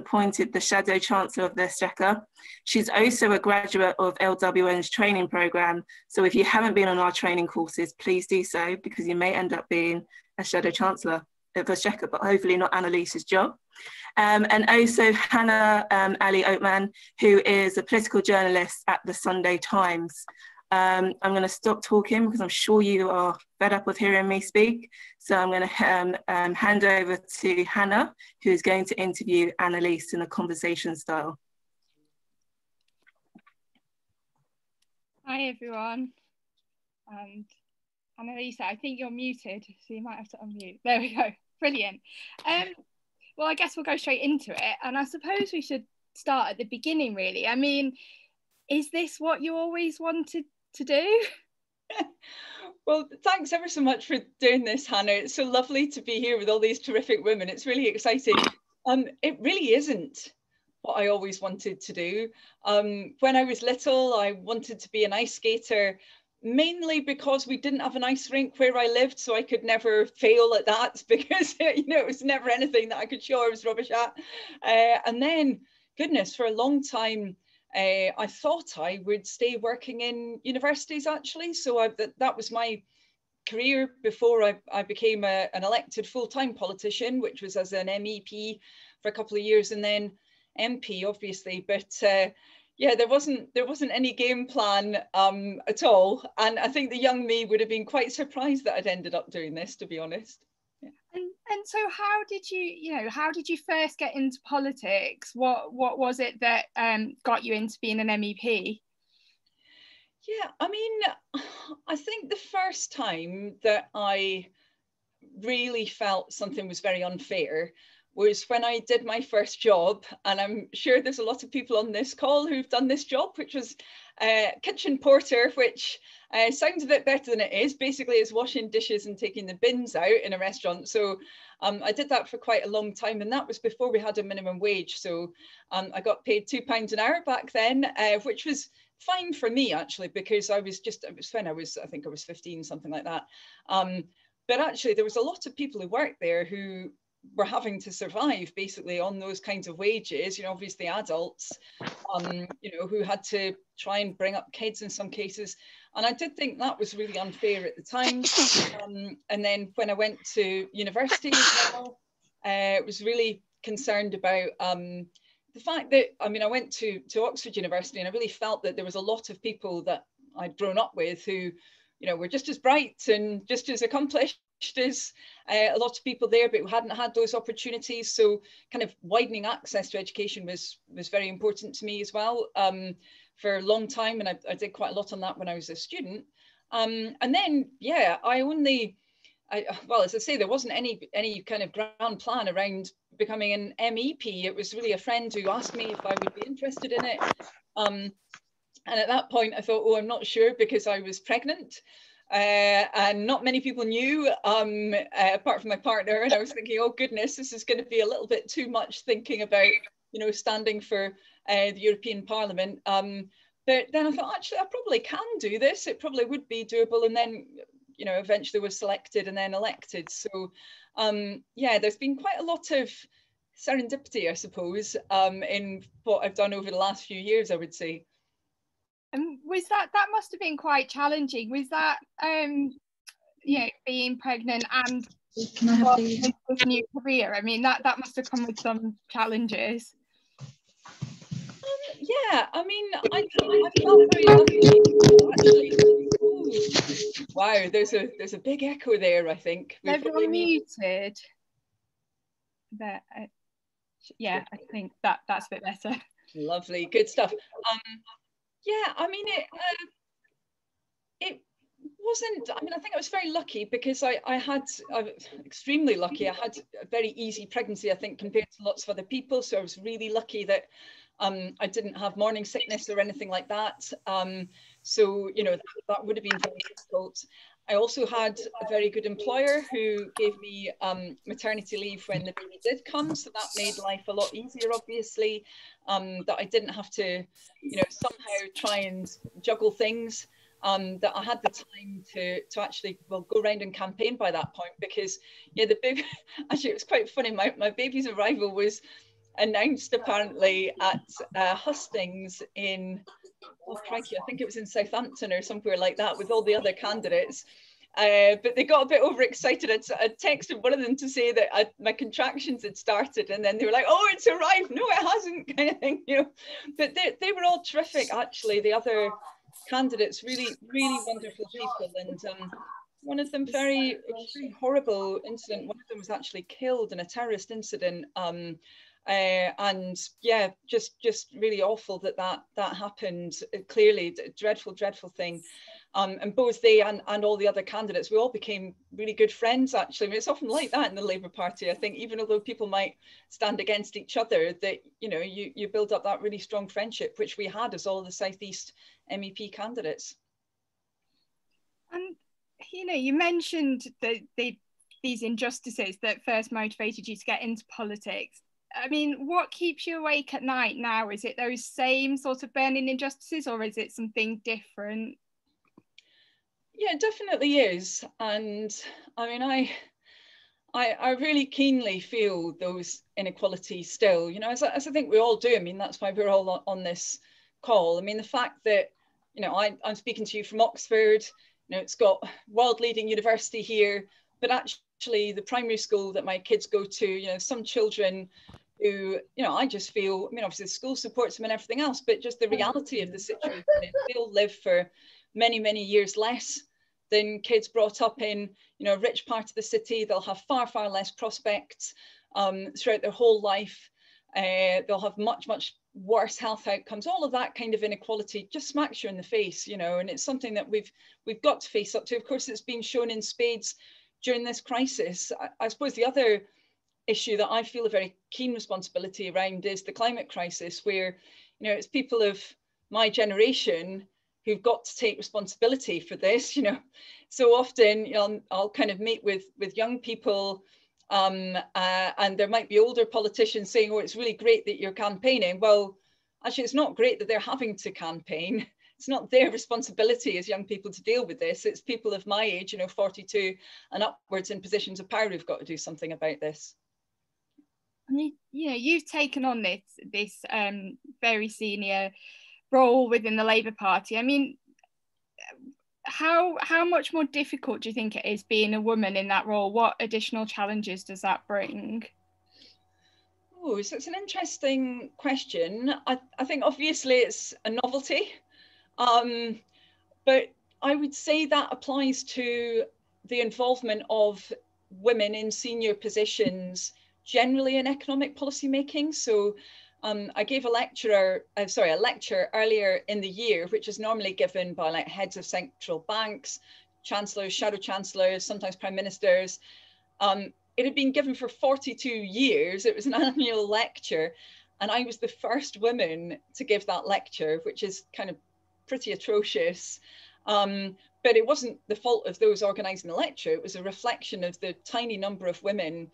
appointed the Shadow Chancellor of the Exchequer. She's also a graduate of LWN's training programme. So if you haven't been on our training courses, please do so, because you may end up being a Shadow Chancellor of the Exchequer, but hopefully not Annelise's job. And also Hannah Al-Othman, who is a political journalist at the Sunday Times. I'm going to stop talking because I'm sure you are fed up with hearing me speak. So I'm going to hand over to Hannah, who is going to interview Annelise in a conversation style. Hi, everyone. And Annelise, I think you're muted, so you might have to unmute. There we go. Brilliant. Well, I guess we'll go straight into it. And I suppose we should start at the beginning, really. I mean, is this what you always wanted to do? Well, thanks ever so much for doing this, Hannah. It's so lovely to be here with all these terrific women. It's really exciting. It really isn't what I always wanted to do. When I was little, I wanted to be an ice skater, mainly because we didn't have an ice rink where I lived, so I could never fail at that because it was never anything that I could show I was rubbish at. And then, goodness, for a long time, I thought I would stay working in universities, actually. So that was my career before I became an elected full-time politician, which was as an MEP for a couple of years, and then MP, obviously. But yeah, there wasn't any game plan at all. And I think the young me would have been quite surprised that I'd ended up doing this, to be honest. Yeah. And so how did you first get into politics? What was it that got you into being an MEP? Yeah, I mean, I think the first time that I really felt something was very unfair was when I did my first job, and I'm sure there's a lot of people on this call who've done this job, which was kitchen porter, which sounds a bit better than it is. Basically, it's washing dishes and taking the bins out in a restaurant. So I did that for quite a long time, and that was before we had a minimum wage. So I got paid £2 an hour back then, which was fine for me, actually, because it was when I think I was 15, something like that. But actually, there was a lot of people who worked there who were having to survive basically on those kinds of wages, obviously adults, who had to try and bring up kids in some cases. And I did think that was really unfair at the time. And then when I went to university as well, I was really concerned about the fact that, I went to Oxford University, and I really felt that there was a lot of people that I'd grown up with who, were just as bright and just as accomplished as a lot of people there, but who hadn't had those opportunities. So kind of widening access to education was very important to me as well for a long time. And I did quite a lot on that when I was a student. And then, yeah, well, as I say, there wasn't any kind of grand plan around becoming an MEP. It was really a friend who asked me if I would be interested in it. And at that point, I thought, I'm not sure, because I was pregnant. And not many people knew, apart from my partner. And I was thinking, oh goodness, this is going to be a little bit too much, thinking about, standing for the European Parliament. But then I thought, actually, I probably can do this. It probably would be doable. And then, eventually was selected and then elected. So, yeah, there's been quite a lot of serendipity, I suppose, in what I've done over the last few years, I would say. And was that must have been quite challenging? Was that being pregnant and with a new career? I mean, that must have come with some challenges. Yeah, I felt very lucky, actually. Ooh. Wow, there's a big echo there, I think. Everyone muted. But yeah, I think that's a bit better. Lovely, good stuff. Yeah, it wasn't, I think I was very lucky because I was extremely lucky. I had a very easy pregnancy, I think, compared to lots of other people. So I was really lucky that I didn't have morning sickness or anything like that. So, that would have been very difficult. I also had a very good employer who gave me maternity leave when the baby did come. So that made life a lot easier, obviously, that I didn't have to, somehow try and juggle things, that I had the time to actually, go around and campaign by that point, because, yeah, the baby, actually, it was quite funny. My baby's arrival was announced apparently at hustings in, oh crikey, I think it was in Southampton or somewhere like that, with all the other candidates. But they got a bit overexcited. I texted one of them to say that my contractions had started, and then they were like, "Oh, it's arrived." No, it hasn't, kind of thing, you know. But they were all terrific, actually. The other candidates, really, really wonderful people, and one of them, very horrible incident. One of them was actually killed in a terrorist incident. And yeah, just really awful that happened. Clearly, dreadful thing. And both they and all the other candidates, we all became really good friends, actually. I mean, it's often like that in the Labour Party, I think, even although people might stand against each other, that, you know, you build up that really strong friendship, which we had as all the South East MEP candidates. And, you know, you mentioned these injustices that first motivated you to get into politics. I mean, what keeps you awake at night now? Is it those same sort of burning injustices, or is it something different? Yeah, it definitely is. And I mean, I really keenly feel those inequalities still, you know, as I think we all do. I mean, that's why we're all on this call. I mean, the fact that, you know, I'm speaking to you from Oxford, you know, it's got world-leading university here, but actually the primary school that my kids go to, you know, some children who, you know, I just feel, I mean, obviously the school supports them and everything else, but just the reality of the situation is they'll live for many years less than kids brought up in, you know, a rich part of the city. They'll have far less prospects throughout their whole life. They'll have much worse health outcomes. All of that kind of inequality just smacks you in the face, you know, and it's something that we've got to face up to. Of course, it's been shown in spades during this crisis. I suppose the other issue that I feel a very keen responsibility around is the climate crisis, where, you know, it's people of my generation who've got to take responsibility for this. You know, so often, you know, I'll kind of meet with young people, and there might be older politicians saying, "Oh, it's really great that you're campaigning." Well, actually, it's not great that they're having to campaign. It's not their responsibility as young people to deal with this. It's people of my age, you know, 42 and upwards in positions of power, who've got to do something about this. I mean, you know, you've taken on this very senior role within the Labour Party. I mean, how much more difficult do you think it is being a woman in that role? What additional challenges does that bring? Oh, so it's an interesting question. I think obviously it's a novelty, but I would say that applies to the involvement of women in senior positions generally in economic policy making. So I gave a lecture earlier in the year, which is normally given by like heads of central banks, chancellors, shadow chancellors, sometimes prime ministers. It had been given for 42 years. It was an annual lecture, and I was the first woman to give that lecture, which is kind of pretty atrocious. But it wasn't the fault of those organising the lecture. It was a reflection of the tiny number of women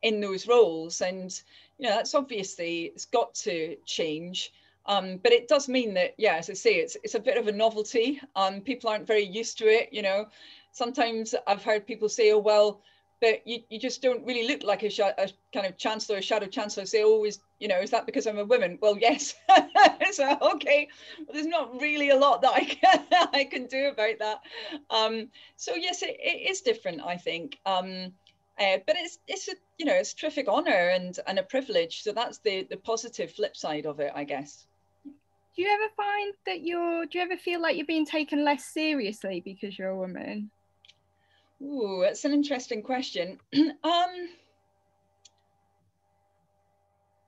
in those roles. And, you know, that's obviously, it's got to change. But it does mean that, yeah, as I say, it's a bit of a novelty. People aren't very used to it, you know. Sometimes I've heard people say, "Oh, well, but you just don't really look like a kind of chancellor or shadow chancellor." Say, "Oh, you know, is that because I'm a woman?" Well, yes. So, okay, well, there's not really a lot that I can do about that. So yes, it is different, I think. But it's a, you know, it's a terrific honour and a privilege. So that's the positive flip side of it, I guess. Do you ever find that do you ever feel like you're being taken less seriously because you're a woman? Ooh, that's an interesting question.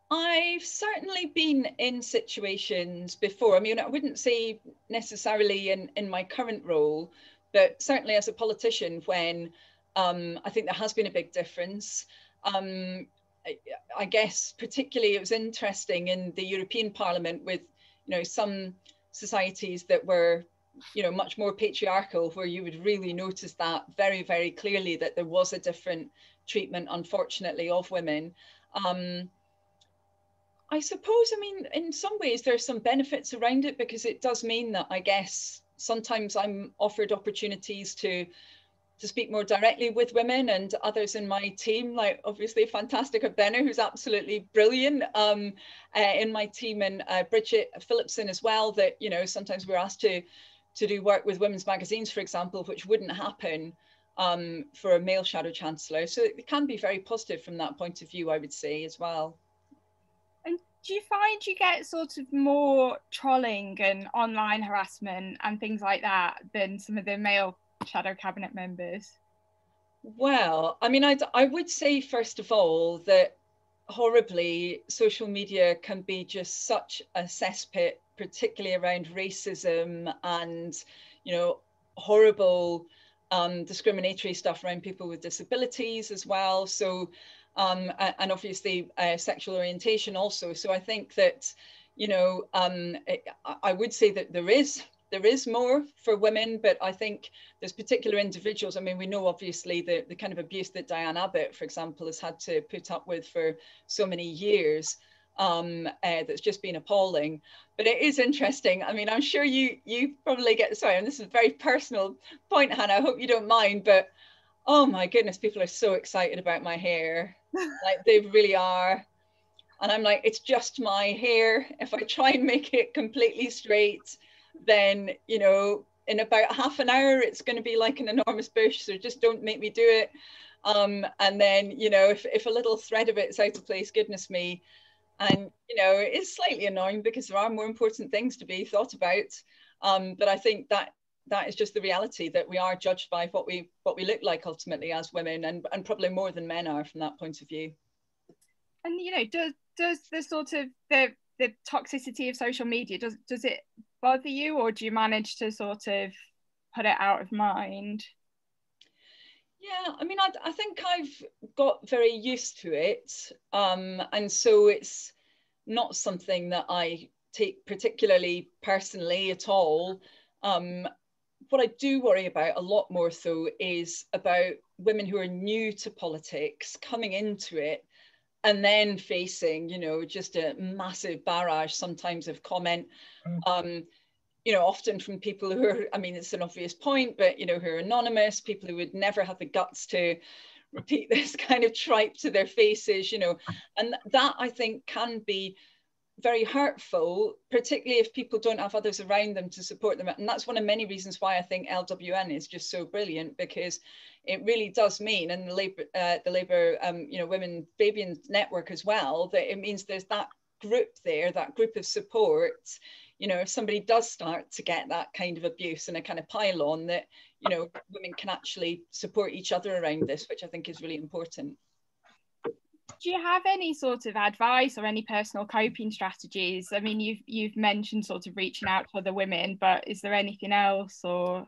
I've certainly been in situations before. I mean, I wouldn't say necessarily in my current role, but certainly as a politician, when I think there has been a big difference. I guess particularly it was interesting in the European Parliament with, you know, some societies that were, you know, much more patriarchal, where you would really notice that very clearly, that there was a different treatment, unfortunately, of women. I suppose, I mean, in some ways there's some benefits around it, because it does mean that, I guess, sometimes I'm offered opportunities to to speak more directly with women, and others in my team, like obviously fantastic Abena, who's absolutely brilliant in my team, and Bridget Phillipson as well, that, you know, sometimes we're asked to do work with women's magazines, for example, which wouldn't happen for a male Shadow Chancellor. So it can be very positive from that point of view, I would say, as well. And do you find you get sort of more trolling and online harassment and things like that than some of the male Shadow Cabinet members? Well, I mean, I would say, first of all, that horribly, social media can be just such a cesspit, particularly around racism and, you know, horrible discriminatory stuff around people with disabilities as well. So, and obviously sexual orientation also. So I think that, you know, I would say that there is more for women, but I think there's particular individuals. I mean, we know obviously the kind of abuse that Diane Abbott, for example, has had to put up with for so many years. That's just been appalling. But it is interesting. I mean, I'm sure you probably get, sorry, and this is a very personal point, Hannah, I hope you don't mind, but oh my goodness, people are so excited about my hair. Like, they really are. And I'm like, it's just my hair. If I try and make it completely straight, then, you know, in about half an hour, it's going to be like an enormous bush. So just don't make me do it. And then, you know, if a little thread of it's out of place, goodness me. And, you know, it's slightly annoying because there are more important things to be thought about. But I think that is just the reality, that we are judged by what we look like ultimately as women, and probably more than men are from that point of view. And, you know, does the sort of the toxicity of social media, does it bother you, or do you manage to sort of put it out of mind? Yeah, I mean, I think I've got very used to it. And so it's not something that I take particularly personally at all. What I do worry about a lot more, though, is about women who are new to politics coming into it and then facing, you know, just a massive barrage sometimes of comment. You know, often from people who are, I mean, it's an obvious point, but, you know, who are anonymous, people who would never have the guts to repeat this kind of tripe to their faces, you know, and that, I think, can be very hurtful, particularly if people don't have others around them to support them. And that's one of many reasons why I think LWN is just so brilliant, because it really does mean, and the Labour you know, Women Fabian network as well, that it means there's that group there, that group of support. You know, if somebody does start to get that kind of abuse and a kind of pile on, that, you know, women can actually support each other around this, which I think is really important. Do you have any sort of advice or any personal coping strategies? I mean, you've mentioned sort of reaching out to other women, but is there anything else? Or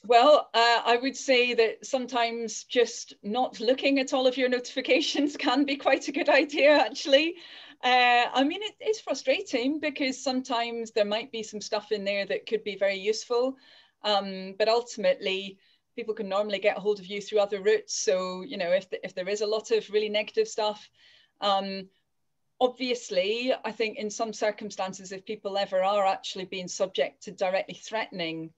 well, I would say that sometimes just not looking at all of your notifications can be quite a good idea, actually. I mean, it's frustrating because sometimes there might be some stuff in there that could be very useful, but ultimately people can normally get a hold of you through other routes. So, you know, if there is a lot of really negative stuff, obviously, I think in some circumstances, if people ever are actually being subject to directly threatening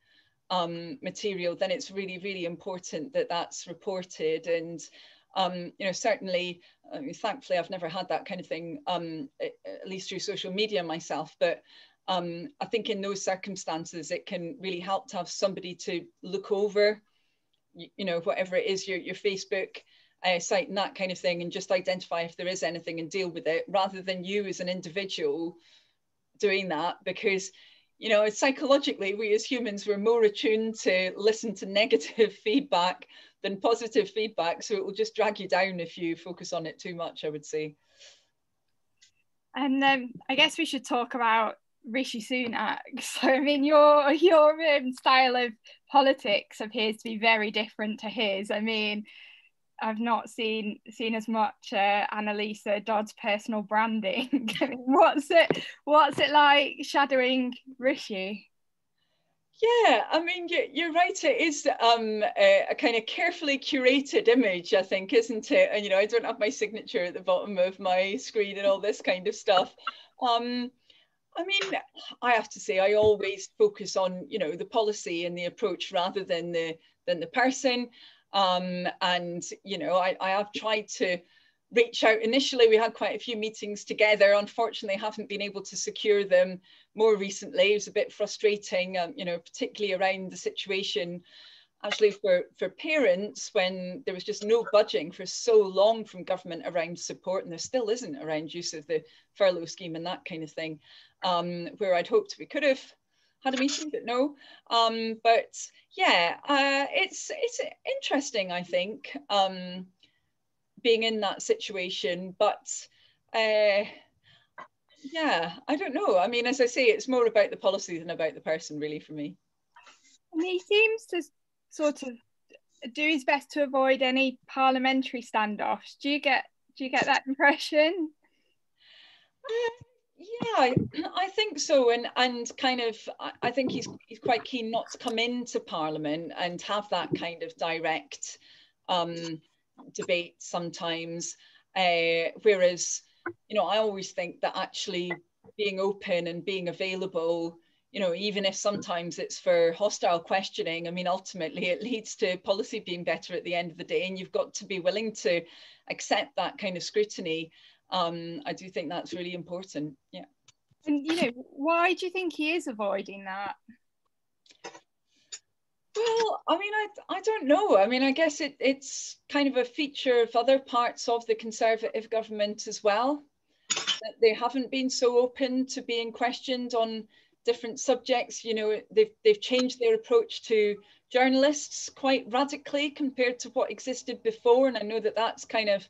material, then it's really, really important that that's reported. And you know, certainly, I mean, thankfully, I've never had that kind of thing, at least through social media myself. But I think in those circumstances, it can really help to have somebody to look over, you know, whatever it is, your Facebook site and that kind of thing, and just identify if there is anything and deal with it, rather than you as an individual doing that. Because, you know, psychologically, we as humans, we're more attuned to listen to negative feedback than positive feedback. So it will just drag you down if you focus on it too much, I would say. And I guess we should talk about Rishi Sunak. So, I mean, your style of politics appears to be very different to his. I mean, I've not seen as much Annelise Dodds personal branding. I mean, what's it like shadowing Rishi? Yeah, I mean, you're right. It is a kind of carefully curated image, I think, isn't it? And, you know, I don't have my signature at the bottom of my screen and all this kind of stuff. I mean, I have to say, I always focus on, you know, the policy and the approach rather than the than the person. And, you know, I have tried to reach out. Initially, we had quite a few meetings together. Unfortunately, haven't been able to secure them more recently. It was a bit frustrating, you know, particularly around the situation actually for parents, when there was just no budging for so long from government around support, and there still isn't around use of the furlough scheme and that kind of thing, where I'd hoped we could have had a meeting, but no. But yeah, it's interesting, I think, being in that situation. But yeah, I don't know. I mean, as I say, it's more about the policy than about the person, really, for me. And he seems to sort of do his best to avoid any parliamentary standoffs. Do you get that impression? Yeah, I think so, and kind of, I think he's quite keen not to come into Parliament and have that kind of direct debate sometimes. Whereas, you know, I always think that actually being open and being available, you know, even if sometimes it's for hostile questioning, I mean, ultimately it leads to policy being better at the end of the day, and you've got to be willing to accept that kind of scrutiny. I do think that's really important. Yeah. And, you know, why do you think he is avoiding that? Well, I mean, I don't know. I mean, I guess it's kind of a feature of other parts of the Conservative government as well, that they haven't been so open to being questioned on different subjects. You know, they've changed their approach to journalists quite radically compared to what existed before. And I know that that's kind of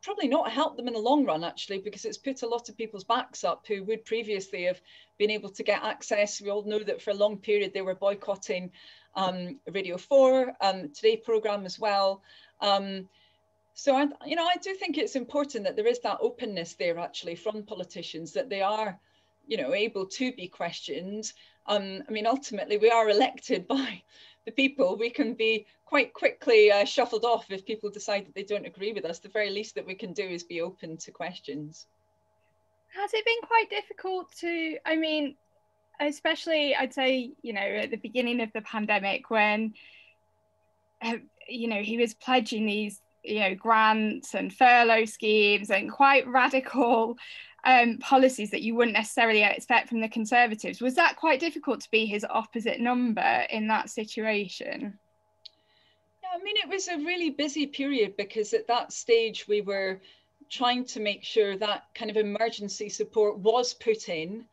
probably not helped them in the long run, actually, because it's put a lot of people's backs up who would previously have been able to get access. We all know that for a long period they were boycotting Radio 4, Today programme as well. So I do think it's important that there is that openness there, actually, from politicians, that they are, you know, able to be questioned. I mean, ultimately, we are elected by the people. We can be quite quickly shuffled off if people decide that they don't agree with us. The very least that we can do is be open to questions. Has it been quite difficult to, I mean, especially I'd say, you know, at the beginning of the pandemic, when, you know, he was pledging these, you know, grants and furlough schemes and quite radical policies that you wouldn't necessarily expect from the Conservatives. Was that quite difficult to be his opposite number in that situation? Yeah, I mean, it was a really busy period, because at that stage we were trying to make sure that kind of emergency support was put in,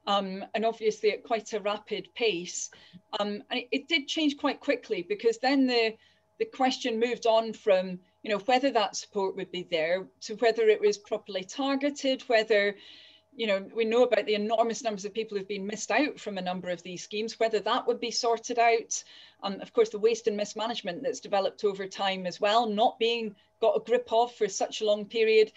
and obviously at quite a rapid pace. And it did change quite quickly, because then the question moved on from, you know, whether that support would be there to whether it was properly targeted, whether, you know, we know about the enormous numbers of people who've been missed out from a number of these schemes, whether that would be sorted out. Of course, the waste and mismanagement that's developed over time as well, not being got a grip of for such a long period.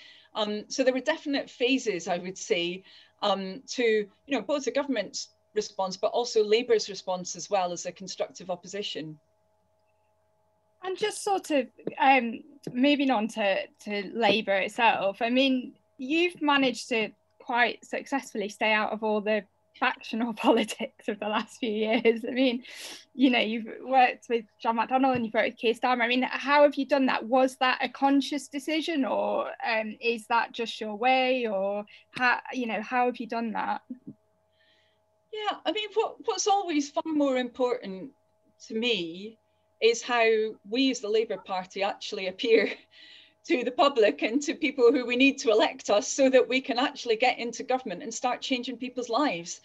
So there were definite phases, I would say, to, you know, both the government's response, but also Labour's response as well as a constructive opposition. And just sort of moving on to Labour itself, I mean, you've managed to quite successfully stay out of all the factional politics of the last few years. I mean, you know, you've worked with John McDonnell and you've worked with Keir Starmer. I mean, how have you done that? Was that a conscious decision, or is that just your way, or how, you know, how have you done that? Yeah, I mean, what's always far more important to me is how we as the Labour Party actually appear to the public and to people who we need to elect us, so that we can actually get into government and start changing people's lives.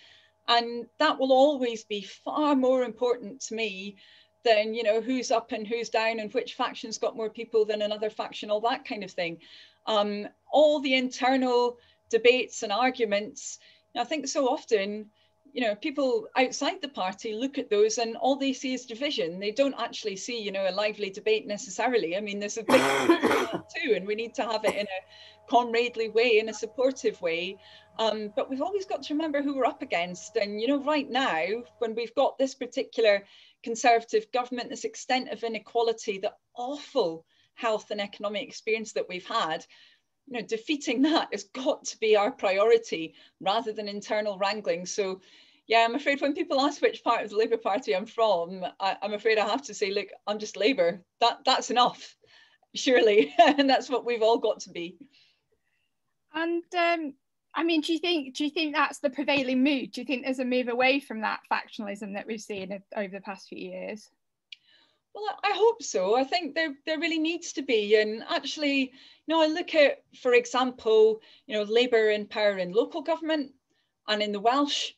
And that will always be far more important to me than, you know, who's up and who's down and which faction's got more people than another faction, all that kind of thing. All the internal debates and arguments, I think so often, you know, people outside the party look at those and all they see is division. They don't actually see, you know, a lively debate necessarily. I mean, there's a big too, and we need to have it in a comradely way, in a supportive way. But we've always got to remember who we're up against. And, you know, right now, when we've got this particular Conservative government, this extent of inequality, the awful health and economic experience that we've had, you know, defeating that has got to be our priority rather than internal wrangling. So, Yeah, I'm afraid when people ask which part of the Labour Party I'm from, I'm afraid I have to say, look, I'm just Labour. That's enough, surely. And that's what we've all got to be. And I mean, do you think that's the prevailing mood? Do you think there's a move away from that factionalism that we've seen over the past few years? Well, I hope so. I think there really needs to be. And actually, I look at, for example, Labour in power in local government and in the Welsh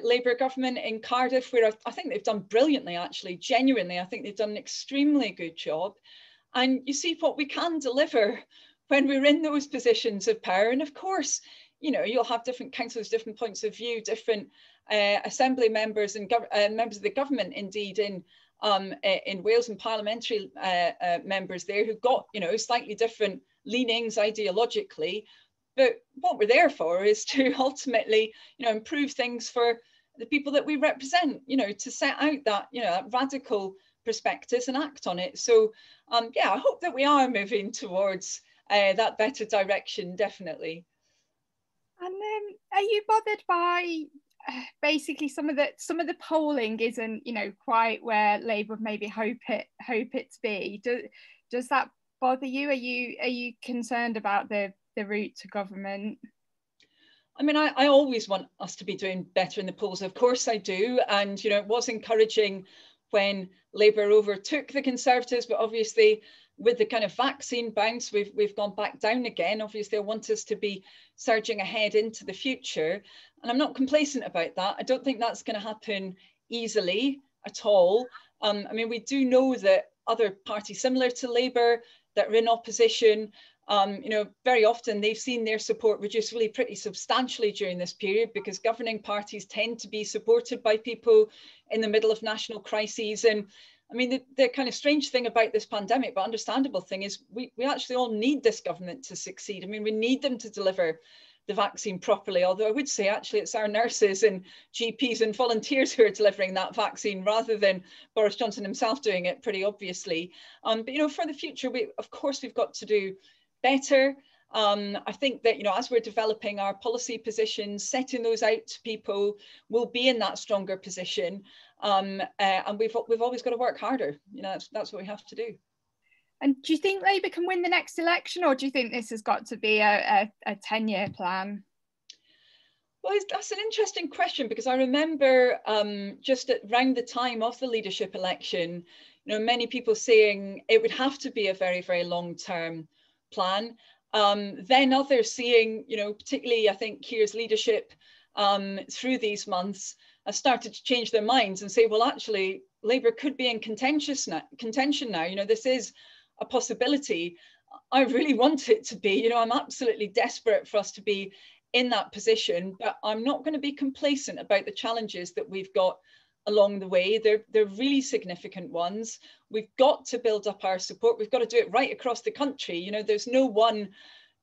Labour government in Cardiff, where I think they've done brilliantly, actually, genuinely. I think they've done an extremely good job. And you see what we can deliver when we're in those positions of power. And of course, you'll have different councillors, different points of view, different assembly members and members of the government, indeed, in Wales, and parliamentary members there who've got, slightly different leanings ideologically. But what we're there for is to ultimately, improve things for the people that we represent, to set out that, that radical perspectives and act on it. So, yeah, I hope that we are moving towards that better direction, definitely. And are you bothered by basically some of the polling isn't, quite where Labour maybe hope it to be? Does that bother you? Are you concerned about the route to government? I mean, I always want us to be doing better in the polls. Of course I do. And, it was encouraging when Labour overtook the Conservatives, but obviously with the kind of vaccine bounce, we've gone back down again. Obviously, I want us to be surging ahead into the future. And I'm not complacent about that. I don't think that's going to happen easily at all. I mean, we do know that other parties similar to Labour that are in opposition, very often they've seen their support reduced really pretty substantially during this period, because governing parties tend to be supported by people in the middle of national crises. And I mean, the kind of strange thing about this pandemic, but understandable thing, is we actually all need this government to succeed. I mean, we need them to deliver the vaccine properly, although I would say actually it's our nurses and GPs and volunteers who are delivering that vaccine rather than Boris Johnson himself doing it, pretty obviously. But, for the future, of course, we've got to do better. I think that, as we're developing our policy positions, setting those out to people, we'll be in that stronger position. And we've always got to work harder. That's what we have to do. And do you think Labour can win the next election, or do you think this has got to be a 10-year plan? Well, that's an interesting question, because I remember just around the time of the leadership election, many people saying it would have to be a very, very long-term plan. Then others seeing, particularly I think Keir's leadership through these months have started to change their minds and say, well, actually, Labour could be in contention now. This is a possibility. I really want it to be. I'm absolutely desperate for us to be in that position, but I'm not going to be complacent about the challenges that we've got along the way. They're really significant ones. We've got to build up our support. We've got to do it right across the country. There's no one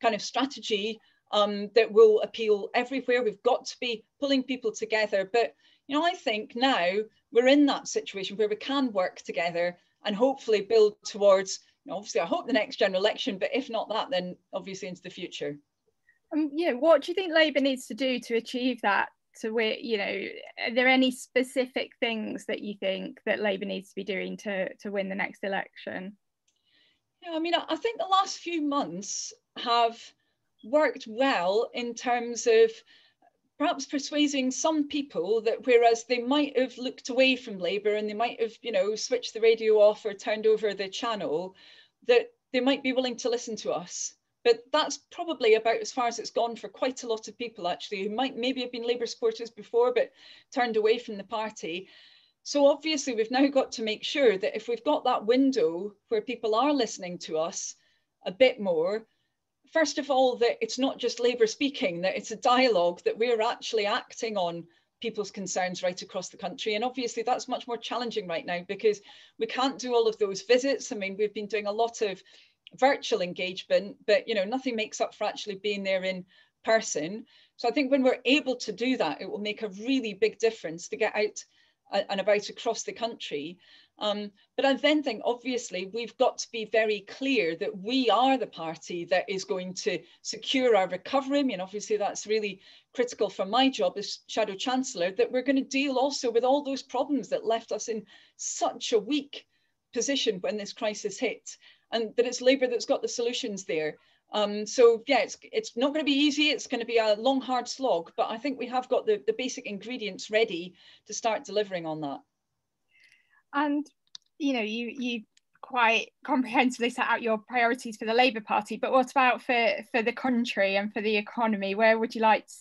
kind of strategy that will appeal everywhere. We've got to be pulling people together. But, I think now we're in that situation where we can work together and hopefully build towards, obviously, I hope the next general election, but if not that, then obviously into the future. What do you think Labour needs to do to achieve that? Are there any specific things that you think that Labour needs to be doing to win the next election? Yeah, I mean, I think the last few months have worked well in terms of perhaps persuading some people that whereas they might have looked away from Labour and they might have, switched the radio off or turned over the channel, that they might be willing to listen to us. But that's probably about as far as it's gone for quite a lot of people, actually, who might maybe have been Labour supporters before, but turned away from the party. So obviously, we've now got to make sure that if we've got that window where people are listening to us a bit more, first of all, that it's not just Labour speaking, that it's a dialogue, that we're actually acting on people's concerns right across the country. And obviously, that's much more challenging right now because we can't do all of those visits. I mean, we've been doing a lot of virtual engagement, but nothing makes up for actually being there in person. So I think when we're able to do that, it will make a really big difference to get out and about across the country. But I then think, obviously, we've got to be very clear that we are the party that is going to secure our recovery. I mean, obviously, that's really critical for my job as Shadow Chancellor, that we're going to deal also with all those problems that left us in such a weak position when this crisis hit, and that it's Labour that's got the solutions there. So yeah, it's not going to be easy. It's going to be a long, hard slog, but I think we have got the basic ingredients ready to start delivering on that. And you quite comprehensively set out your priorities for the Labour Party, but what about for the country and for the economy? Where would you like to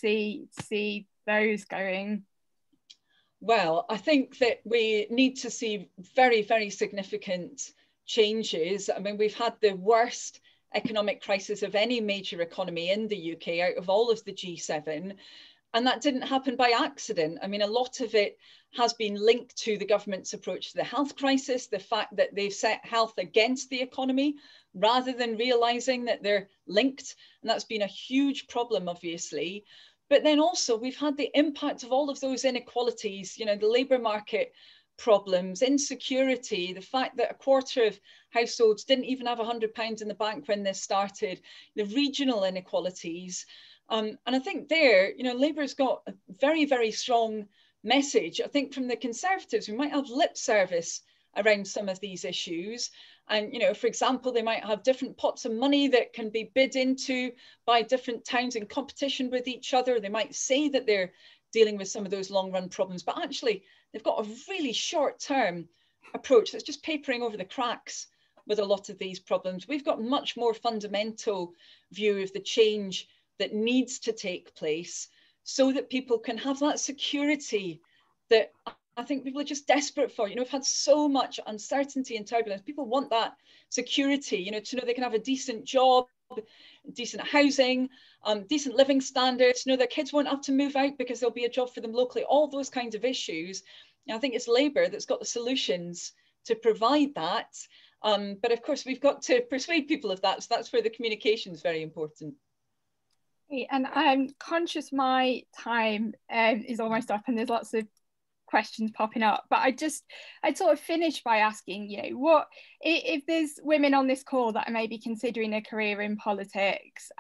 see those going? Well, I think that we need to see very, very significant changes. I mean, we've had the worst economic crisis of any major economy in the UK out of all of the G7. And that didn't happen by accident. I mean, a lot of it has been linked to the government's approach to the health crisis, the fact that they've set health against the economy rather than realising that they're linked. And that's been a huge problem, obviously. But then also we've had the impact of all of those inequalities, the labour market problems, insecurity, the fact that a quarter of households didn't even have £100 in the bank when this started, the regional inequalities. And I think there, Labour's got a very, very strong message. I think from the Conservatives, we might have lip service around some of these issues. And, for example, they might have different pots of money that can be bid into by different towns in competition with each other. They might say that they're dealing with some of those long run problems, but actually they've got a really short term approach that's just papering over the cracks with a lot of these problems. We've got a much more fundamental view of the change that needs to take place so that people can have that security that I think people are just desperate for. We've had so much uncertainty and turbulence. People want that security, to know they can have a decent job, decent housing, decent living standards, their kids won't have to move out because there'll be a job for them locally, all those kinds of issues. And I think it's Labour that's got the solutions to provide that. But of course, we've got to persuade people of that. So that's where the communication is very important. And I'm conscious my time is almost up and there's lots of questions popping up, but I'd sort of finish by asking, what if there's women on this call that are maybe considering a career in politics,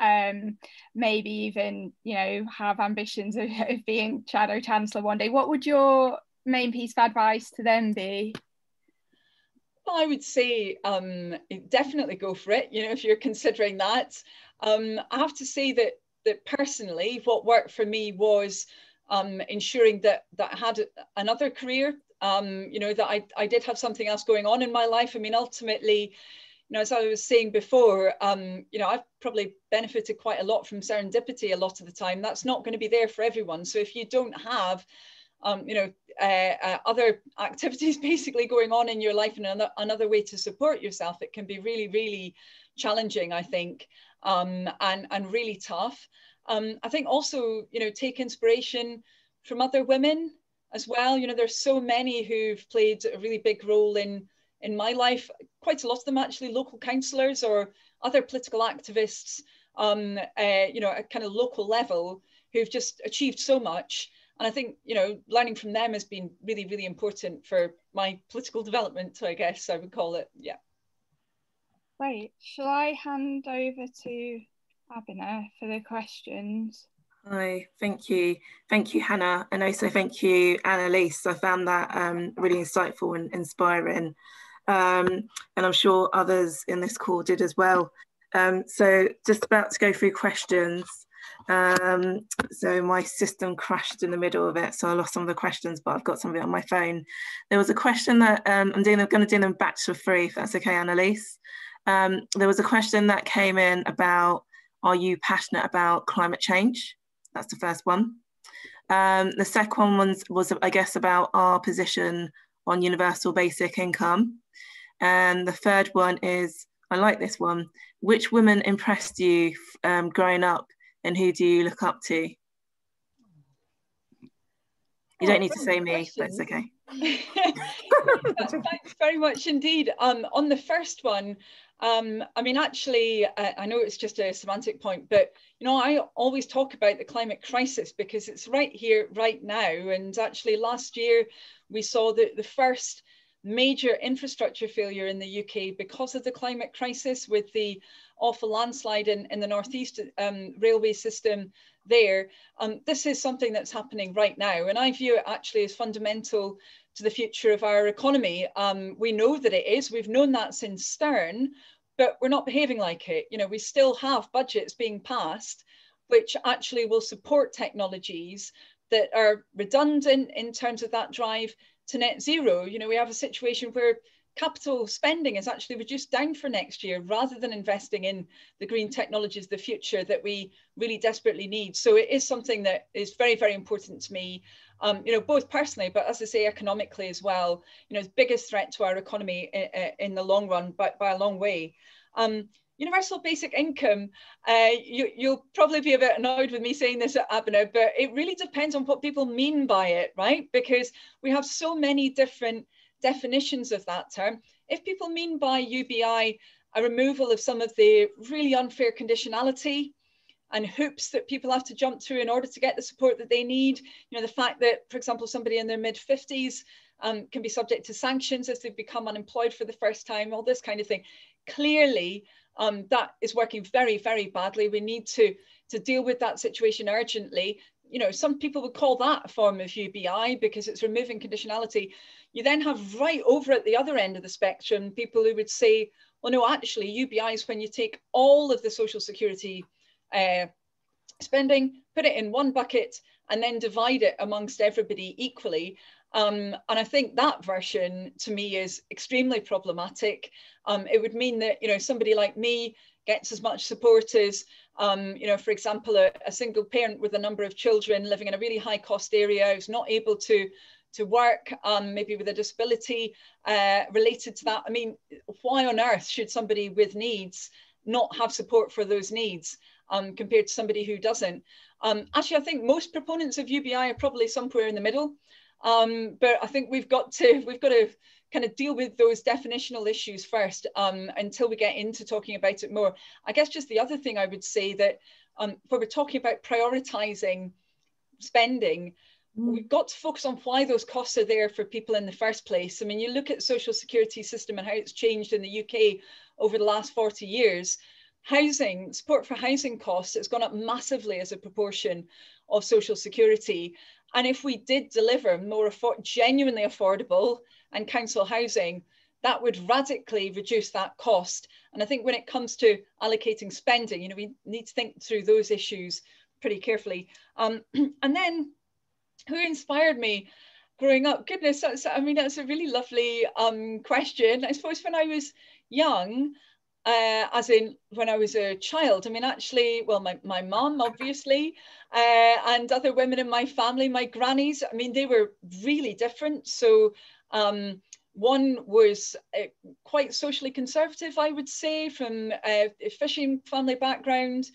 maybe even have ambitions of being Shadow Chancellor one day, what would your main piece of advice to them be? Well, I would say definitely go for it, if you're considering that. I have to say that personally, what worked for me was ensuring that I had another career, that I did have something else going on in my life. I mean, ultimately, as I was saying before, I've probably benefited quite a lot from serendipity a lot of the time. That's not going to be there for everyone. So if you don't have, other activities basically going on in your life and another way to support yourself, it can be really, really challenging, I think, and really tough. I think also, take inspiration from other women as well. There's so many who've played a really big role in my life, quite a lot of them actually local councillors or other political activists, at kind of local level, who've just achieved so much. And I think, learning from them has been really, really important for my political development, I guess I would call it. Yeah. Great. Shall I hand over to Abena for the questions? Hi, thank you. Thank you, Hannah. And also thank you, Annelise. I found that really insightful and inspiring. And I'm sure others in this call did as well. So just about to go through questions. So my system crashed in the middle of it, so I lost some of the questions, but I've got some of it on my phone. There was a question that I'm going to do them batch of 3, if that's okay, Annelise. There was a question that came in about, are you passionate about climate change? That's the first one. The second one was, I guess, about our position on universal basic income. And the third one is, I like this one, which women impressed you growing up and who do you look up to? You don't need to say me, but it's okay. Thanks very much indeed. On the first one, I mean, actually, I know it's just a semantic point, but, I always talk about the climate crisis because it's right here, right now. And actually last year, we saw the first major infrastructure failure in the UK because of the climate crisis, with the awful landslide in the northeast railway system there. This is something that's happening right now, and I view it actually as fundamental to the future of our economy. We know that it is. We've known that since Stern, but we're not behaving like it. You know, we still have budgets being passed which actually will support technologies that are redundant in terms of that drive to net zero. You know, we have a situation where capital spending is actually reduced down for next year rather than investing in the green technologies of the future that we really desperately need. So it is something that is very, very important to me, you know, both personally, but as I say, economically as well. You know, the biggest threat to our economy in the long run, by a long way. Universal basic income, you'll probably be a bit annoyed with me saying this, Abena, but it really depends on what people mean by it, right? Because we have so many different definitions of that term. If people mean by UBI a removal of some of the really unfair conditionality and hoops that people have to jump through in order to get the support that they need, you know, the fact that, for example, somebody in their mid-50s can be subject to sanctions as they've become unemployed for the first time, all this kind of thing. Clearly, that is working very, very badly. We need to deal with that situation urgently. You know, some people would call that a form of UBI because it's removing conditionality. You then have right over at the other end of the spectrum, people who would say, well, no, actually, UBI is when you take all of the social security spending, put it in one bucket, and then divide it amongst everybody equally. And I think that version to me is extremely problematic. It would mean that, you know, somebody like me gets as much support as, you know, for example, a single parent with a number of children living in a really high cost area who's not able to work, maybe with a disability related to that. I mean, why on earth should somebody with needs not have support for those needs compared to somebody who doesn't? Actually, I think most proponents of UBI are probably somewhere in the middle. But I think we've got to kind of deal with those definitional issues first until we get into talking about it more. I guess just the other thing I would say that when we're talking about prioritizing spending, we've got to focus on why those costs are there for people in the first place. I mean, you look at the social security system and how it's changed in the UK over the last 40 years. Housing, support for housing costs has gone up massively as a proportion of social security. And if we did deliver more genuinely affordable and council housing, that would radically reduce that cost. And I think when it comes to allocating spending, you know, we need to think through those issues pretty carefully. And then who inspired me growing up? Goodness, that's a really lovely question. I suppose when I was young, as in when I was a child, I mean, actually, well, my mum, obviously, and other women in my family, my grannies, I mean, they were really different. So one was quite socially conservative, I would say, from a fishing family background.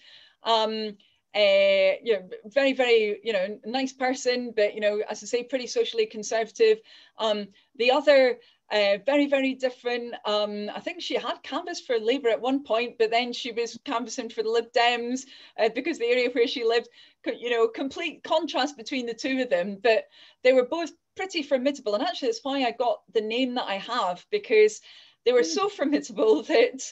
You know, very, very, you know, nice person, but, you know, as I say, pretty socially conservative. The other, very, very different. I think she had canvassed for Labour at one point, but then she was canvassing for the Lib Dems because the area where she lived, you know, complete contrast between the two of them, but they were both pretty formidable. And actually, that's why I got the name that I have, because they were so formidable that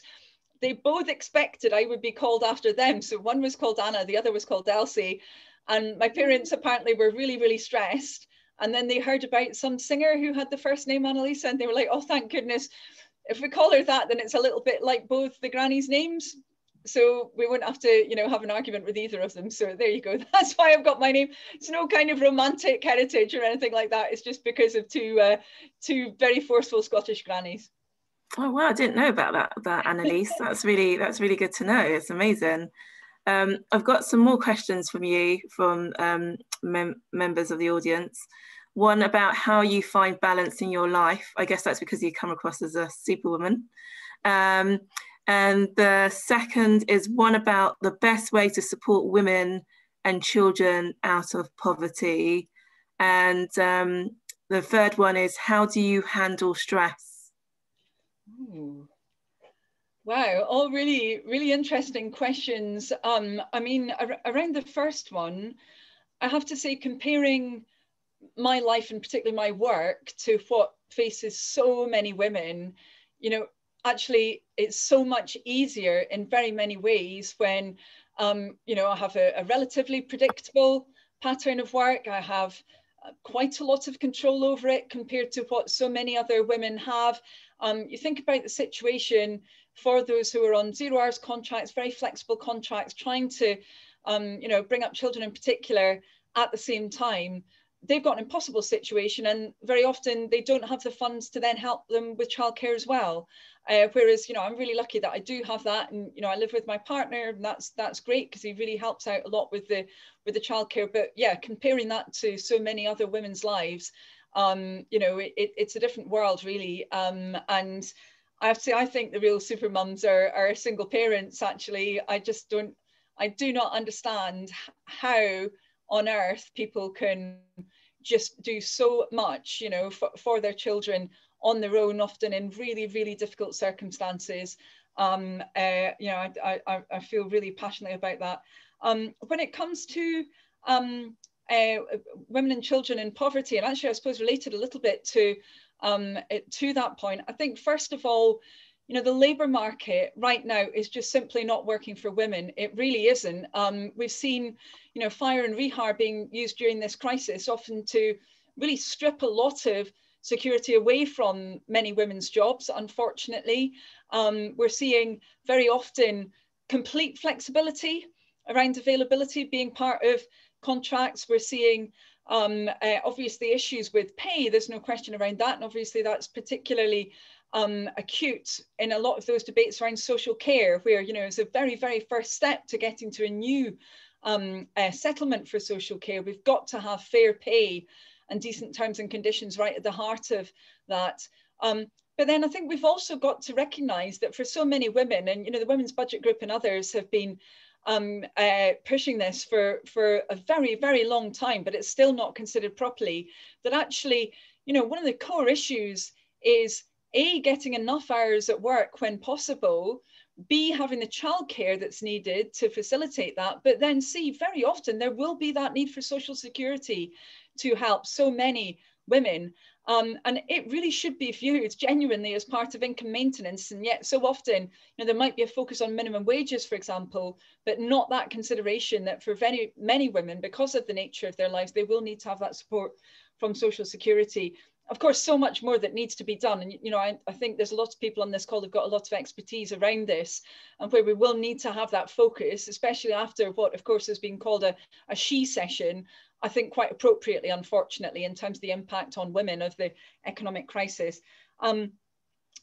they both expected I would be called after them. So one was called Anna, the other was called Elsie. And my parents apparently were really, really stressed. And then they heard about some singer who had the first name Annelise, and they were like, oh, thank goodness. If we call her that, then it's a little bit like both the grannies' names. So we won't have to, you know, have an argument with either of them. So there you go. That's why I've got my name. It's no kind of romantic heritage or anything like that. It's just because of two very forceful Scottish grannies. Oh wow, I didn't know about that, Annelise. That's really good to know. It's amazing. I've got some more questions from you, from members of the audience. One about how you find balance in your life. I guess that's because you come across as a superwoman. And the second is one about the best way to support women and children out of poverty. And the third one is, how do you handle stress? Ooh. Wow, all really, really interesting questions. I mean, around the first one, I have to say, comparing my life and particularly my work to what faces so many women, you know, actually it's so much easier in very many ways when, you know, I have a relatively predictable pattern of work. I have quite a lot of control over it compared to what so many other women have. You think about the situation for those who are on 0 hours contracts, very flexible contracts, trying to, you know, bring up children in particular at the same time. They've got an impossible situation, and very often they don't have the funds to then help them with childcare as well. Whereas, you know, I'm really lucky that I do have that, and you know, I live with my partner, and that's great because he really helps out a lot with the childcare. But yeah, comparing that to so many other women's lives, you know, it's a different world really. And I have to say, I think the real super mums are single parents. Actually, I do not understand how on earth people can just do so much, you know, for their children on their own, often in really, really difficult circumstances. You know, I feel really passionately about that. When it comes to women and children in poverty, and actually I suppose related a little bit to that point, I think first of all, you know, the labour market right now is just simply not working for women. It really isn't. We've seen, you know, fire and rehire being used during this crisis, often to really strip a lot of security away from many women's jobs, unfortunately. We're seeing very often complete flexibility around availability being part of contracts. We're seeing obviously issues with pay, there's no question around that. And obviously that's particularly acute in a lot of those debates around social care, where, you know, it's a very, very first step to getting to a new settlement for social care. We've got to have fair pay and decent terms and conditions right at the heart of that. But then I think we've also got to recognise that for so many women, and you know, the Women's Budget Group and others have been pushing this for a very, very long time, but it's still not considered properly, that actually, you know, one of the core issues is A, getting enough hours at work when possible, B, having the childcare that's needed to facilitate that, but then C, very often there will be that need for social security to help so many women. And it really should be viewed genuinely as part of income maintenance. And yet so often, you know, there might be a focus on minimum wages, for example, but not that consideration that for very many women, because of the nature of their lives, they will need to have that support from social security. Of course, so much more that needs to be done. And, you know, I think there's a lot of people on this call who've got a lot of expertise around this, and where we will need to have that focus, especially after what, of course, has been called a she session, I think quite appropriately, unfortunately, in terms of the impact on women of the economic crisis. And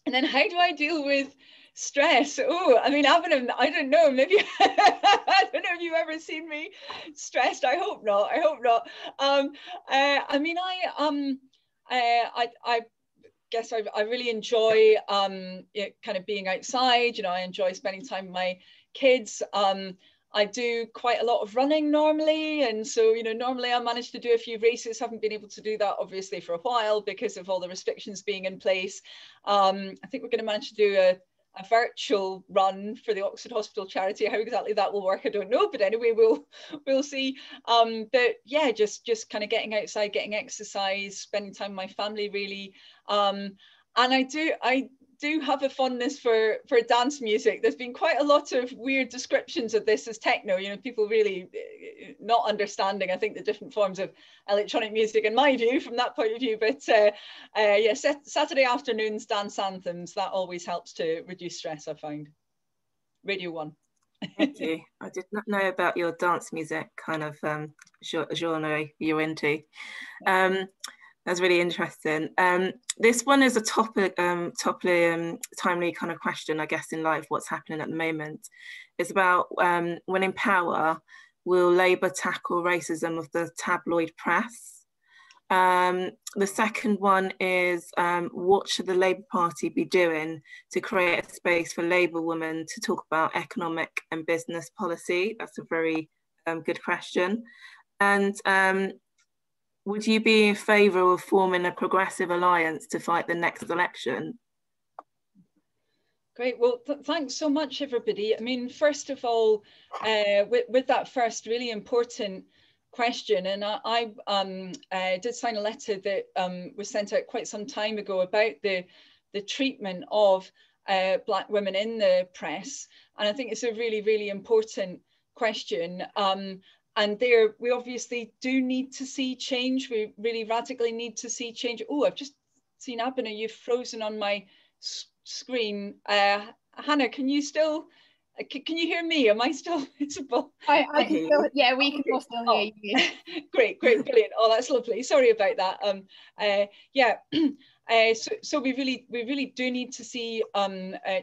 then how do I deal with stress? Oh, I mean, Abena, I don't know, maybe, I don't know if you've ever seen me stressed. I hope not, I hope not. I mean, I guess I really enjoy kind of being outside. You know, I enjoy spending time with my kids. I do quite a lot of running normally, and so, you know, normally I manage to do a few races. Haven't been able to do that obviously for a while because of all the restrictions being in place. I think we're going to manage to do a virtual run for the Oxford Hospital charity. How exactly that will work, I don't know, but anyway, we'll see. But yeah, just kind of getting outside, getting exercise, spending time with my family really. And I do have a fondness for dance music. There's been quite a lot of weird descriptions of this as techno, you know, people really not understanding, I think, the different forms of electronic music in my view from that point of view. But yeah, Saturday afternoons, dance anthems, that always helps to reduce stress, I find. Radio 1. Thank you. I did not know about your dance music kind of genre you're into. That's really interesting. This one is a timely kind of question, I guess, in life, what's happening at the moment. It's about when in power, will Labour tackle racism of the tabloid press? The second one is, what should the Labour Party be doing to create a space for Labour women to talk about economic and business policy? That's a very good question. And would you be in favour of forming a progressive alliance to fight the next election? Great, well, thanks so much, everybody. I mean, first of all, with that first really important question, and I did sign a letter that was sent out quite some time ago about the treatment of Black women in the press, and I think it's a really, really important question. And there, we obviously do need to see change. We really radically need to see change. Oh, I've just seen Abena, you've frozen on my screen. Hannah, can you still, can you hear me? Am I still visible? I can still, yeah, we can all still hear you. Great, brilliant. Oh, that's lovely. Sorry about that. Yeah. So we really do need to see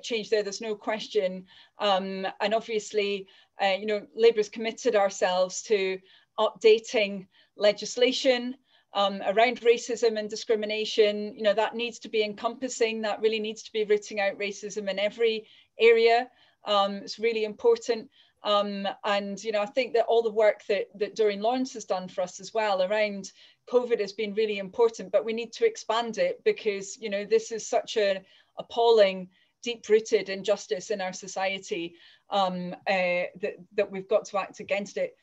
change there. There's no question. And obviously, you know, Labour's committed ourselves to updating legislation around racism and discrimination. You know, that needs to be encompassing. That really needs to be rooting out racism in every area. It's really important. And, you know, I think that all the work that Doreen Lawrence has done for us as well around COVID has been really important, but we need to expand it because, you know, this is such an appalling, deep-rooted injustice in our society that we've got to act against it.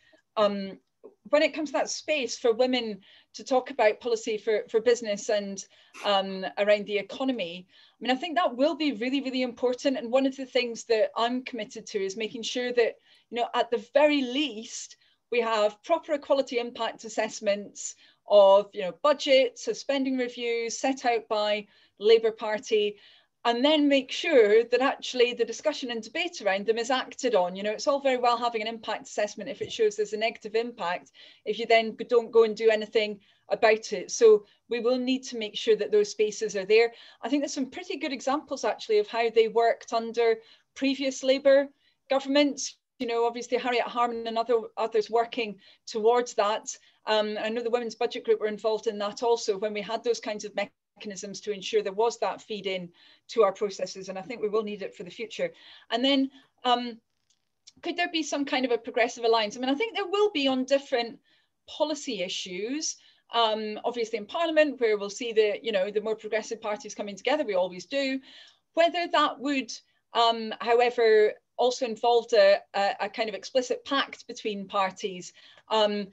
When it comes to that space for women to talk about policy for business and around the economy, I mean, I think that will be really, really important. And one of the things that I'm committed to is making sure that, you know, at the very least, we have proper equality impact assessments of, you know, budgets, spending reviews set out by the Labour Party, and then make sure that actually the discussion and debate around them is acted on. You know, it's all very well having an impact assessment if it shows there's a negative impact, if you then don't go and do anything about it. So we will need to make sure that those spaces are there. I think there's some pretty good examples actually of how they worked under previous Labour governments. You know, obviously Harriet Harman and others working towards that. I know the Women's Budget Group were involved in that also when we had those kinds of mechanisms to ensure there was that feed in to our processes, and I think we will need it for the future. And then could there be some kind of a progressive alliance? I mean, I think there will be on different policy issues, obviously in Parliament, where we'll see the, you know, the more progressive parties coming together, we always do. Whether that would, however, also involved a kind of explicit pact between parties. I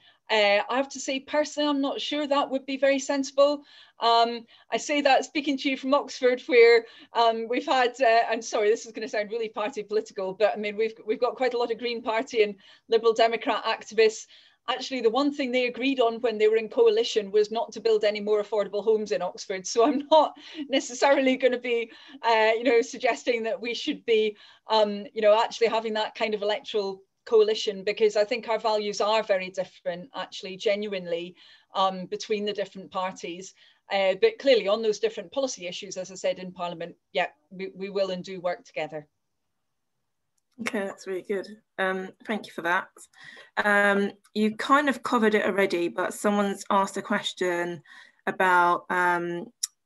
have to say, personally, I'm not sure that would be very sensible. I say that speaking to you from Oxford, where we've had, I'm sorry, this is going to sound really party political, but I mean, we've got quite a lot of Green Party and Liberal Democrat activists. Actually, the one thing they agreed on when they were in coalition was not to build any more affordable homes in Oxford. So I'm not necessarily going to be, you know, suggesting that we should be, you know, actually having that kind of electoral coalition, because I think our values are very different, actually, genuinely, between the different parties. But clearly on those different policy issues, as I said in Parliament, yeah, we will and do work together. Okay, that's really good. Thank you for that. You kind of covered it already, but someone's asked a question about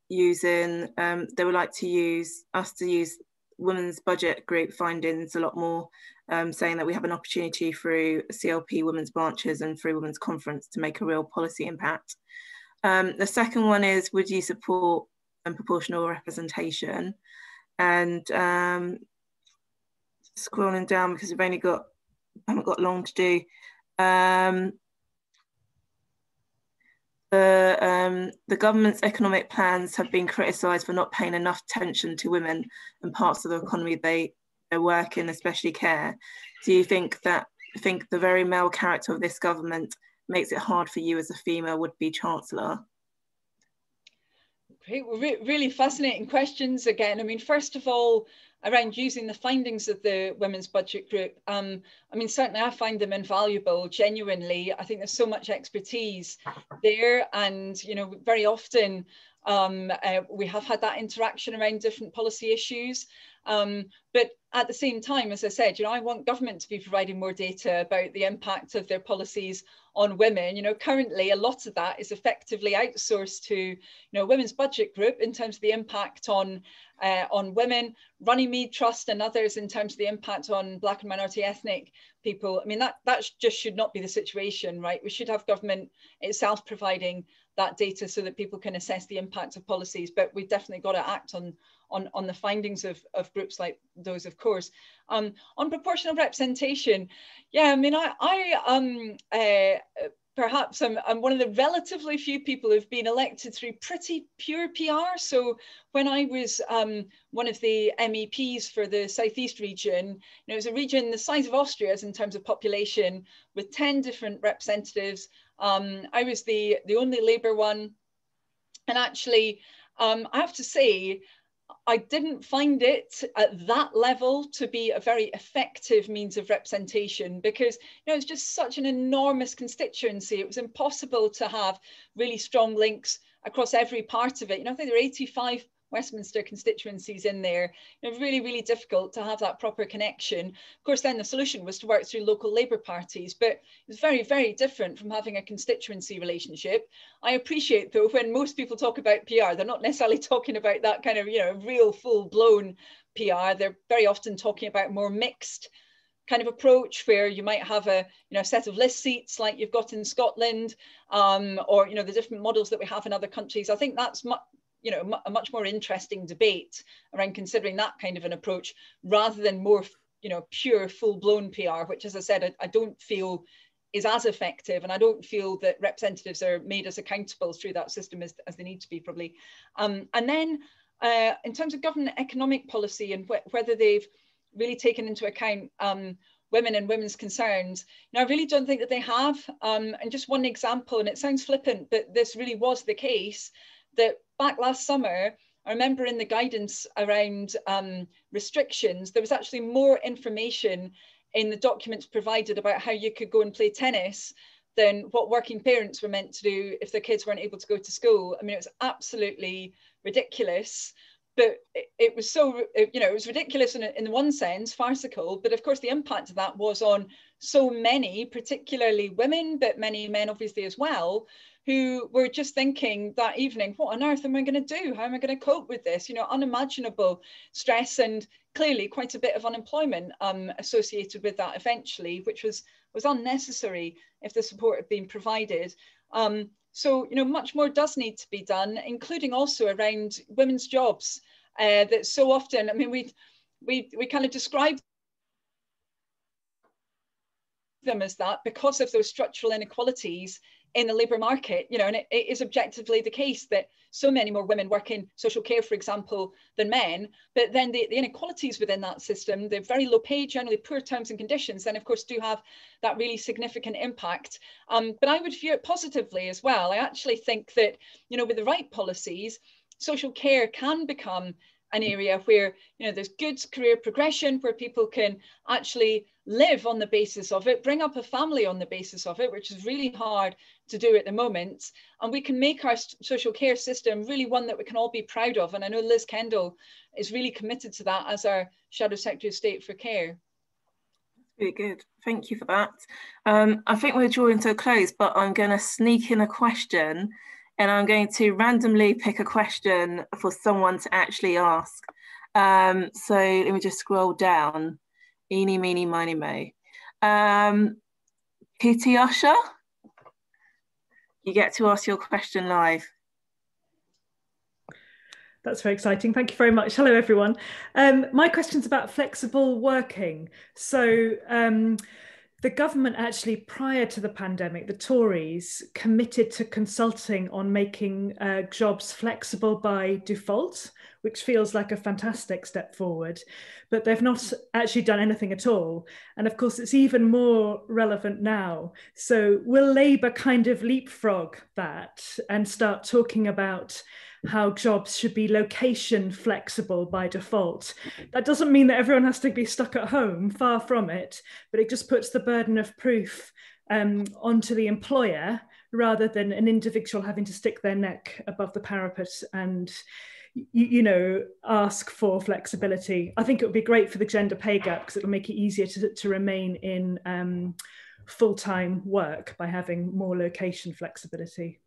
using, they would like to use us to use Women's Budget Group findings a lot more, saying that we have an opportunity through CLP women's branches and through Women's Conference to make a real policy impact. The second one is, would you support proportional representation? And scrolling down because we've only got, haven't got long to do. The government's economic plans have been criticised for not paying enough attention to women and parts of the economy they work in, especially care. Do you think the very male character of this government makes it hard for you as a female would-be Chancellor? Great, well, really fascinating questions again. I mean, first of all, around using the findings of the Women's Budget Group, I mean, certainly I find them invaluable, genuinely. I think there's so much expertise there, and, you know, very often we have had that interaction around different policy issues. But at the same time, as I said, you know, I want government to be providing more data about the impact of their policies on women. You know, currently a lot of that is effectively outsourced to, you know, Women's Budget Group in terms of the impact on women, Runnymede Trust and others in terms of the impact on Black and minority ethnic people. I mean, that just should not be the situation, right? We should have government itself providing that data so that people can assess the impact of policies, but we've definitely got to act on the findings of groups like those, of course. On proportional representation, yeah, I mean, I perhaps I'm one of the relatively few people who've been elected through pretty pure PR. So when I was one of the MEPs for the Southeast region, it was a region the size of Austria's in terms of population, with 10 different representatives. I was the only Labour one. And actually, I have to say, I didn't find it at that level to be a very effective means of representation, because it's just such an enormous constituency. It was impossible to have really strong links across every part of it. I think there are 85 Westminster constituencies in there. Really, really difficult to have that proper connection. Of course, then the solution was to work through local Labour parties, but it was very, very different from having a constituency relationship. I appreciate, though, when most people talk about PR, they're not necessarily talking about that kind of, real full-blown PR. They're very often talking about more mixed kind of approach, where you might have a set of list seats like you've got in Scotland, or the different models that we have in other countries. I think that's a much more interesting debate around considering that kind of an approach, rather than more, pure full-blown PR, which, as I said, I don't feel is as effective, and I don't feel that representatives are made as accountable through that system as they need to be, probably. And then in terms of government economic policy and whether they've really taken into account women and women's concerns, I really don't think that they have. And just one example, and it sounds flippant, but this really was the case, that back last summer, I remember in the guidance around restrictions, there was actually more information in the documents provided about how you could go and play tennis than what working parents were meant to do if their kids weren't able to go to school. I mean, it was absolutely ridiculous, but it was so, it was ridiculous in one sense, farcical, but of course the impact of that was on so many, particularly women, but many men obviously as well, who were just thinking that evening, what on earth am I going to do? How am I going to cope with this? Unimaginable stress, and clearly quite a bit of unemployment associated with that eventually, which was unnecessary if the support had been provided. So, much more does need to be done, including also around women's jobs. That so often, I mean, we kind of describe them as that because of those structural inequalities in the labour market, and it is objectively the case that so many more women work in social care, for example, than men. But then the inequalities within that system, the very low pay, generally poor terms and conditions, then of course do have that really significant impact. But I would view it positively as well. I actually think that, with the right policies, social care can become an area where there's good career progression, where people can actually live on the basis of it, bring up a family on the basis of it, which is really hard to do at the moment. And we can make our social care system really one that we can all be proud of. And I know Liz Kendall is really committed to that as our Shadow Secretary of State for Care. Really good, thank you for that. I think we're drawing to a close, but I'm going to sneak in a question, and I'm going to randomly pick a question for someone to actually ask. So let me just scroll down. Eeny, meeny, miny, mo. Kitiosha, you get to ask your question live. That's very exciting. Thank you very much. Hello, everyone. My question's about flexible working. So the government actually, prior to the pandemic, the Tories committed to consulting on making jobs flexible by default, which feels like a fantastic step forward, but they've not actually done anything at all. And of course, it's even more relevant now. So will Labour kind of leapfrog that and start talking about how jobs should be location flexible by default? That doesn't mean that everyone has to be stuck at home, far from it, but it just puts the burden of proof onto the employer rather than an individual having to stick their neck above the parapet and ask for flexibility. I think it would be great for the gender pay gap because it'll make it easier to remain in full-time work by having more location flexibility.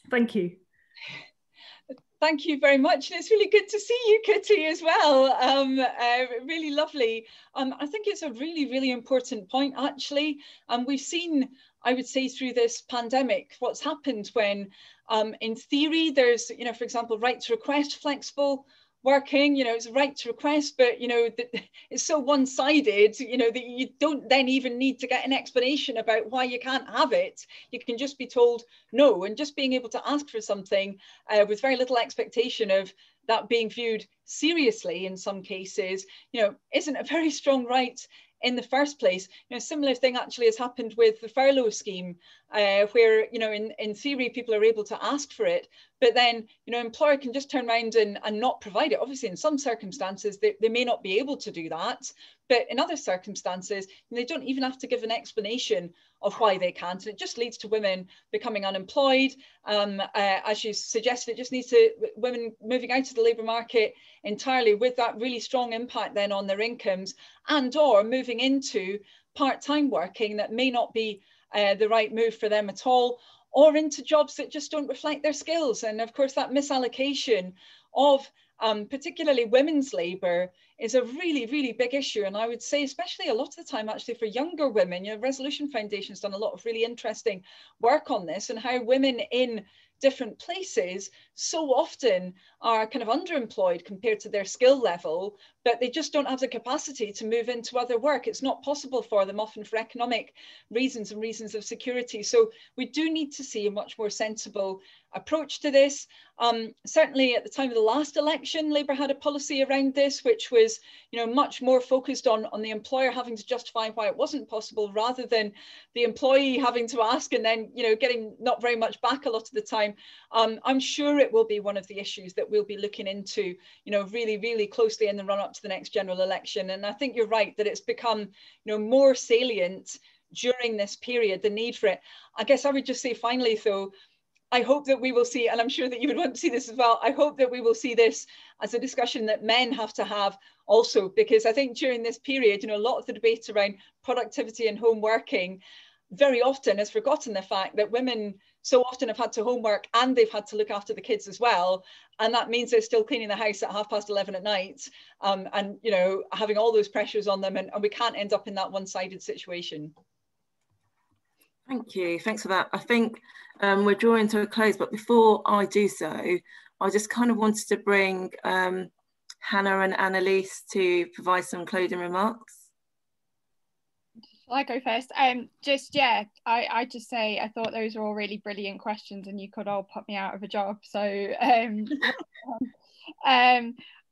Thank you. Thank you very much. And it's really good to see you, Kitty, as well. Really lovely. I think it's a really, really important point, actually. We've seen, I would say, through this pandemic, what's happened when, in theory, there's, for example, right to request flexible working, you know, it's a right to request, but, you know, it's so one-sided, you know, that you don't then even need to get an explanation about why you can't have it. You can just be told no, and just being able to ask for something with very little expectation of that being viewed seriously in some cases, you know, isn't a very strong right in the first place. You know, similar thing actually has happened with the furlough scheme, where, you know, in theory, people are able to ask for it, but then, you know, employer can just turn around and not provide it. Obviously, in some circumstances, they may not be able to do that, but in other circumstances, they don't even have to give an explanation of why they can't. And it just leads to women becoming unemployed. As you suggested, it just needs to, women moving out of the labour market entirely, with that really strong impact then on their incomes, and or moving into part-time working that may not be the right move for them at all, or into jobs that just don't reflect their skills. And of course, that misallocation of particularly women's labour is a really, really big issue. And I would say, especially a lot of the time, actually, for younger women, you know, Resolution Foundation's done a lot of really interesting work on this, and how women in different places so often are kind of underemployed compared to their skill level, but they just don't have the capacity to move into other work. It's not possible for them, often for economic reasons and reasons of security. So we do need to see a much more sensible approach to this. Certainly at the time of the last election, Labour had a policy around this, which was, you know, much more focused on the employer having to justify why it wasn't possible, rather than the employee having to ask and then, you know, getting not very much back a lot of the time. I'm sure it will be one of the issues that we'll be looking into, you know, really, really closely in the run up to the next general election. And I think you're right that it's become, you know, more salient during this period, the need for it. I guess I would just say finally, though, I hope that we will see, and I'm sure that you would want to see this as well, I hope that we will see this as a discussion that men have to have also, because I think during this period, you know, a lot of the debate around productivity and home working very often has forgotten the fact that women so often have had to homework and they've had to look after the kids as well. And that means they're still cleaning the house at 11:30 at night, and, you know, having all those pressures on them, and we can't end up in that one-sided situation. Thank you. Thanks for that. I think we're drawing to a close, but before I do so, I just kind of wanted to bring Hannah and Annelise to provide some closing remarks. Shall I go first? Yeah, I just say I thought those were all really brilliant questions, and you could all put me out of a job. So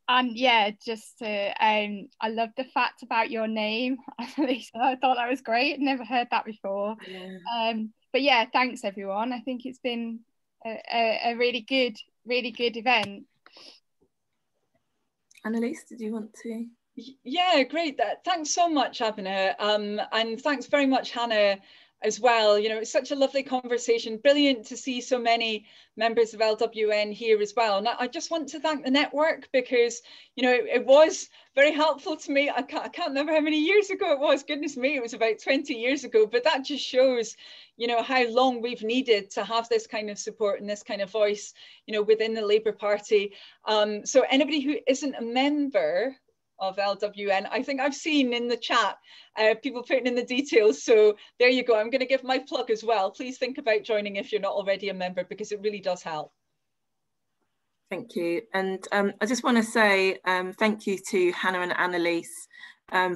and yeah, just I love the fact about your name, Annelise. I thought that was great. Never heard that before. Yeah. But yeah, thanks everyone. I think it's been a really good event. Annelise, did you want to? Yeah, great. Thanks so much, Abena, and thanks very much, Hannah, as well. You know, it's such a lovely conversation. Brilliant to see so many members of LWN here as well. And I just want to thank the network, because, you know, it was very helpful to me. I can't remember how many years ago it was. Goodness me, it was about 20 years ago. But that just shows, you know, how long we've needed to have this kind of support and this kind of voice, you know, within the Labour Party. So anybody who isn't a member of LWN, I think I've seen in the chat people putting in the details, so there you go. I'm going to give my plug as well. Please think about joining if you're not already a member, because it really does help. Thank you. And I just want to say thank you to Hannah and Annelise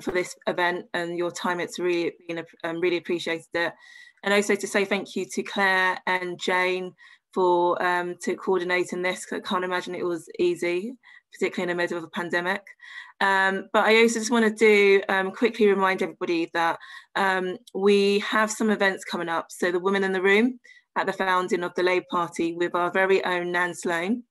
for this event and your time. It's really been really appreciated it. And also to say thank you to Claire and Jane for to coordinating this. I can't imagine it was easy, particularly in the middle of a pandemic. But I also just want to quickly remind everybody that we have some events coming up. So the Women in the Room at the founding of the Labour Party with our very own Nan Sloan,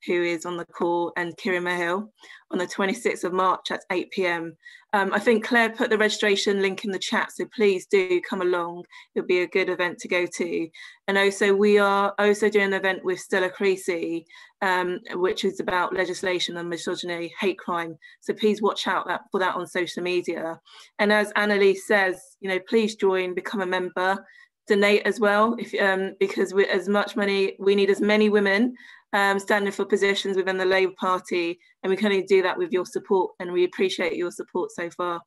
who is on the call, and Kieran Mahill on the 26th of March at 8 p.m. I think Claire put the registration link in the chat, so please do come along. It'll be a good event to go to. And also we are also doing an event with Stella Creasy, which is about legislation on misogyny, hate crime. So please watch out for that on social media. And as Annelise says, you know, please join, become a member, donate as well, because with as much money, we need as many women standing for positions within the Labour Party, and we can only do that with your support, and we appreciate your support so far.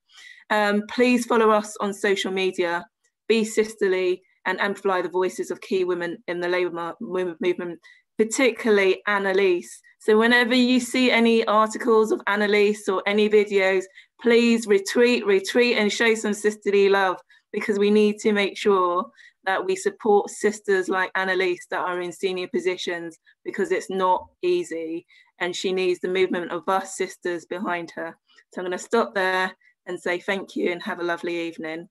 Please follow us on social media, be sisterly, and amplify the voices of key women in the Labour movement. particularly Annelise. So whenever you see any articles of Annelise or any videos, please retweet and show some sisterly love, because we need to make sure that we support sisters like Annelise that are in senior positions, because it's not easy and she needs the movement of us sisters behind her. So I'm going to stop there and say thank you and have a lovely evening.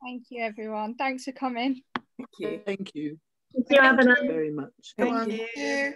Thank you, everyone. Thanks for coming. Thank you. Thank you. Thank you, Abena. Very much. Thank you.